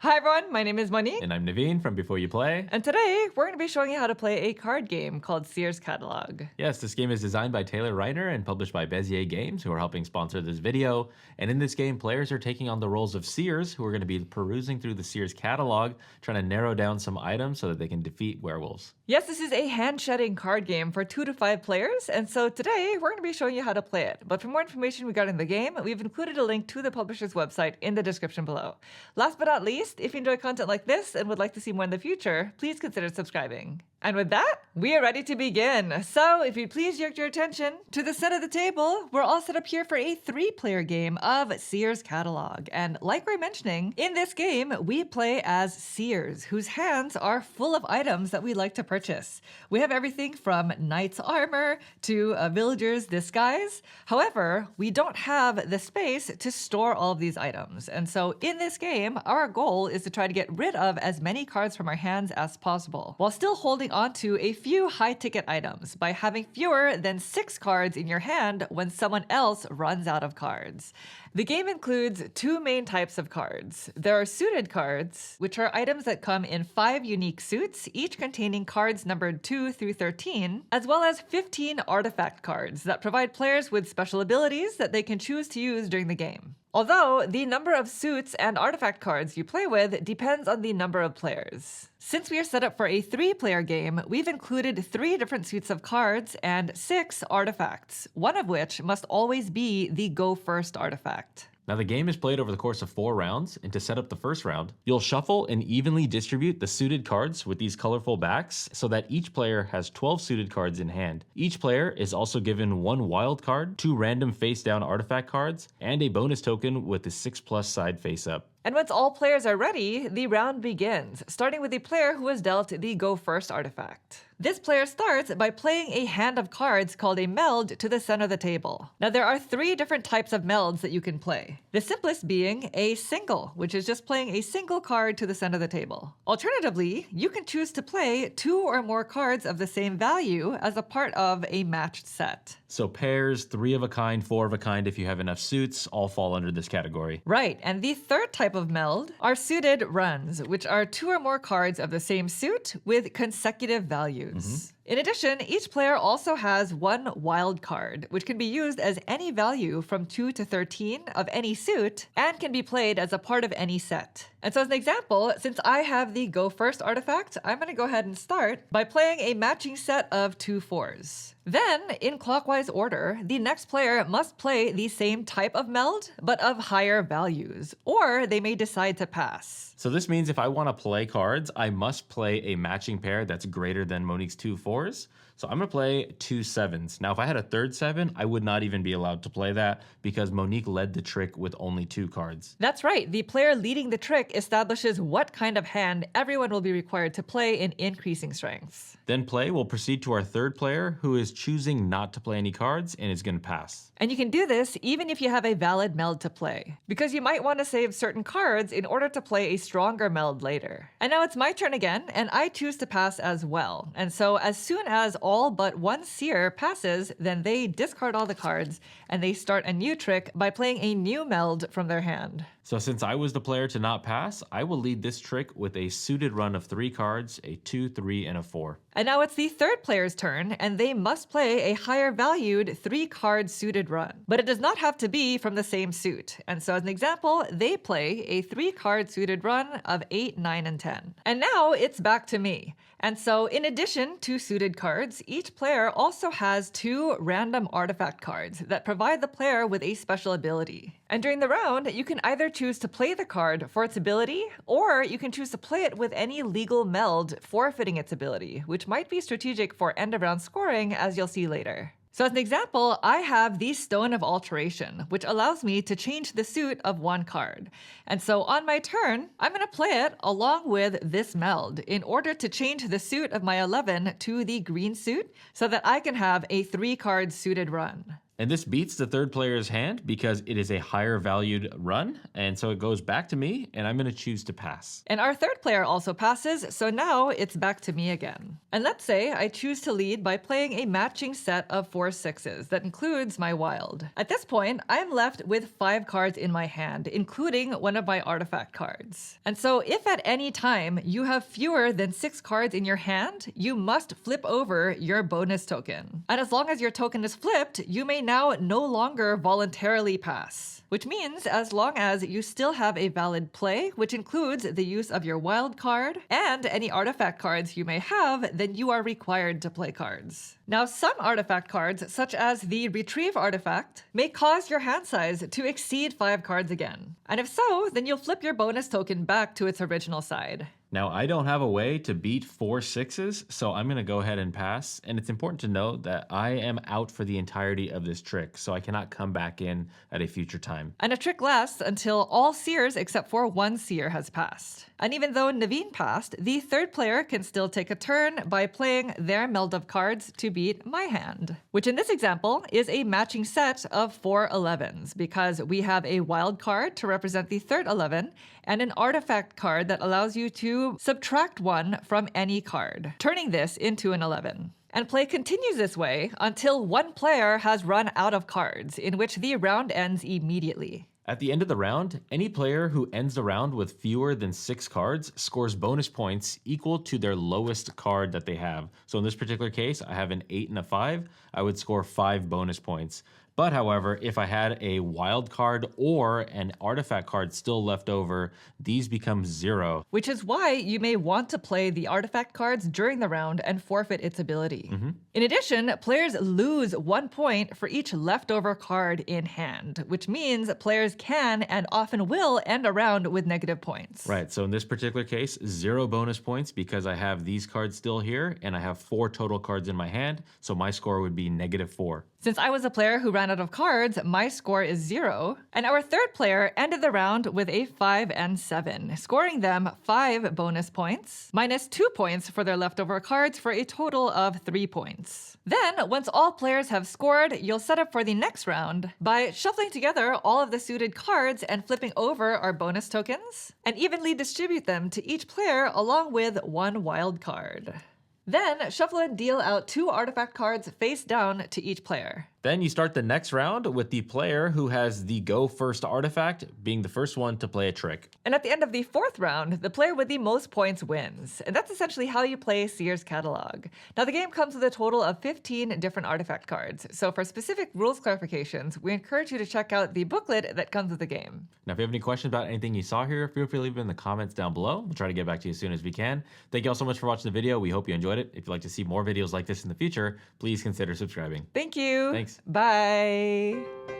Hi everyone, my name is Monique. And I'm Naveen from Before You Play. And today we're going to be showing you how to play a card game called Seers Catalog. Yes, this game is designed by Taylor Reiner and published by Bézier Games, who are helping sponsor this video. And in this game, players are taking on the roles of seers, who are going to be perusing through the Seers Catalog, trying to narrow down some items so that they can defeat werewolves. Yes, this is a hand-shedding card game for 2 to 5 players, and so today we're going to be showing you how to play it. But for more information regarding the game, we've included a link to the publisher's website in the description below. Last but not least, if you enjoy content like this and would like to see more in the future, please consider subscribing. And with that, we are ready to begin. So if you'd please direct your attention to the center of the table, we're all set up here for a 3-player game of Seers Catalog. And like we're mentioning, in this game, we play as seers, whose hands are full of items that we like to purchase. We have everything from knight's armor to a villager's disguise. However, we don't have the space to store all of these items. And so in this game, our goal is to try to get rid of as many cards from our hands as possible, while still holding onto a few high-ticket items by having fewer than 6 cards in your hand when someone else runs out of cards. The game includes 2 main types of cards. There are suited cards, which are items that come in 5 unique suits, each containing cards numbered 2 through 13, as well as 15 artifact cards that provide players with special abilities that they can choose to use during the game. Although, the number of suits and artifact cards you play with depends on the number of players. Since we are set up for a 3-player game, we've included 3 different suits of cards and 6 artifacts, one of which must always be the Go First artifact. Now, the game is played over the course of 4 rounds, and to set up the first round, you'll shuffle and evenly distribute the suited cards with these colorful backs so that each player has 12 suited cards in hand. Each player is also given 1 wild card, 2 random face-down artifact cards, and a bonus token with the 6+ side face-up. And once all players are ready, the round begins, starting with the player who was dealt the Go First artifact. This player starts by playing a hand of cards called a meld to the center of the table. Now there are 3 different types of melds that you can play. The simplest being a single, which is just playing a single card to the center of the table. Alternatively, you can choose to play 2 or more cards of the same value as a part of a matched set. So pairs, 3 of a kind, 4 of a kind if you have enough suits, all fall under this category. Right, and the third type of meld are suited runs, which are 2 or more cards of the same suit with consecutive values. In addition, each player also has 1 wild card, which can be used as any value from 2 to 13 of any suit and can be played as a part of any set. And so as an example, since I have the Go First artifact, I'm going to go ahead and start by playing a matching set of 2 4s. Then, in clockwise order, the next player must play the same type of meld, but of higher values, or they may decide to pass. So this means if I want to play cards, I must play a matching pair that's greater than Monique's 2 4s. So I'm going to play 2 7s. Now, if I had a third 7, I would not even be allowed to play that because Monique led the trick with only 2 cards. That's right. The player leading the trick establishes what kind of hand everyone will be required to play in increasing strengths. Then play will proceed to our third player, who is choosing not to play any cards and is going to pass. And you can do this even if you have a valid meld to play, because you might want to save certain cards in order to play a stronger meld later. And now it's my turn again, and I choose to pass as well. And so as soon as all but 1 seer passes, then they discard all the cards, and they start a new trick by playing a new meld from their hand. So since I was the player to not pass, I will lead this trick with a suited run of 3 cards, a 2, 3, and a 4. And now it's the third player's turn, and they must play a higher valued 3-card suited run. But it does not have to be from the same suit. And so as an example, they play a 3-card suited run of 8, 9, and 10. And now it's back to me. And so in addition to suited cards, each player also has 2 random artifact cards that provide the player with a special ability. And during the round, you can either choose to play the card for its ability, or you can choose to play it with any legal meld forfeiting its ability, which might be strategic for end-of-round scoring, as you'll see later. So as an example, I have the Stone of Alteration, which allows me to change the suit of 1 card. And so on my turn, I'm going to play it along with this meld in order to change the suit of my 11 to the green suit so that I can have a 3-card suited run. And this beats the third player's hand because it is a higher valued run. And so it goes back to me, and I'm going to choose to pass. And our third player also passes, so now it's back to me again. And let's say I choose to lead by playing a matching set of 4 6s that includes my wild. At this point, I'm left with 5 cards in my hand, including one of my artifact cards. And so if at any time you have fewer than 6 cards in your hand, you must flip over your bonus token. And as long as your token is flipped, you may now no longer voluntarily pass. Which means as long as you still have a valid play, which includes the use of your wild card and any artifact cards you may have, then you are required to play cards. Now, some artifact cards, such as the Retrieve artifact, may cause your hand size to exceed 5 cards again. And if so, then you'll flip your bonus token back to its original side. Now, I don't have a way to beat 4 6s, so I'm going to go ahead and pass. And it's important to note that I am out for the entirety of this trick, so I cannot come back in at a future time. And a trick lasts until all seers except for one seer has passed. And even though Naveen passed, the third player can still take a turn by playing their meld of cards to beat my hand, which in this example is a matching set of 4 11s because we have a wild card to represent the third 11 and an artifact card that allows you to subtract 1 from any card, turning this into an 11. And play continues this way until one player has run out of cards, in which the round ends immediately. At the end of the round, any player who ends the round with fewer than 6 cards scores bonus points equal to their lowest card that they have. So in this particular case, I have an 8 and a 5. I would score 5 bonus points. But however, if I had a wild card or an artifact card still left over, these become 0. Which is why you may want to play the artifact cards during the round and forfeit its ability. In addition, players lose 1 point for each leftover card in hand, which means players can and often will end a round with negative points. Right, so in this particular case, 0 bonus points because I have these cards still here and I have 4 total cards in my hand, so my score would be -4. Since I was a player who ran out of cards, my score is 0. And our third player ended the round with a 5 and 7, scoring them 5 bonus points, minus 2 points for their leftover cards for a total of 3 points. Then, once all players have scored, you'll set up for the next round by shuffling together all of the suited cards and flipping over our bonus tokens, and evenly distribute them to each player along with 1 wild card. Then, shuffle and deal out 2 artifact cards face down to each player. Then you start the next round with the player who has the go first artifact being the first one to play a trick. And at the end of the 4th round, the player with the most points wins. And that's essentially how you play Seers Catalog. Now the game comes with a total of 15 different artifact cards. So for specific rules clarifications, we encourage you to check out the booklet that comes with the game. Now if you have any questions about anything you saw here, feel free to leave them in the comments down below. We'll try to get back to you as soon as we can. Thank you all so much for watching the video. We hope you enjoyed it. If you'd like to see more videos like this in the future, please consider subscribing. Thank you. Thanks. Bye.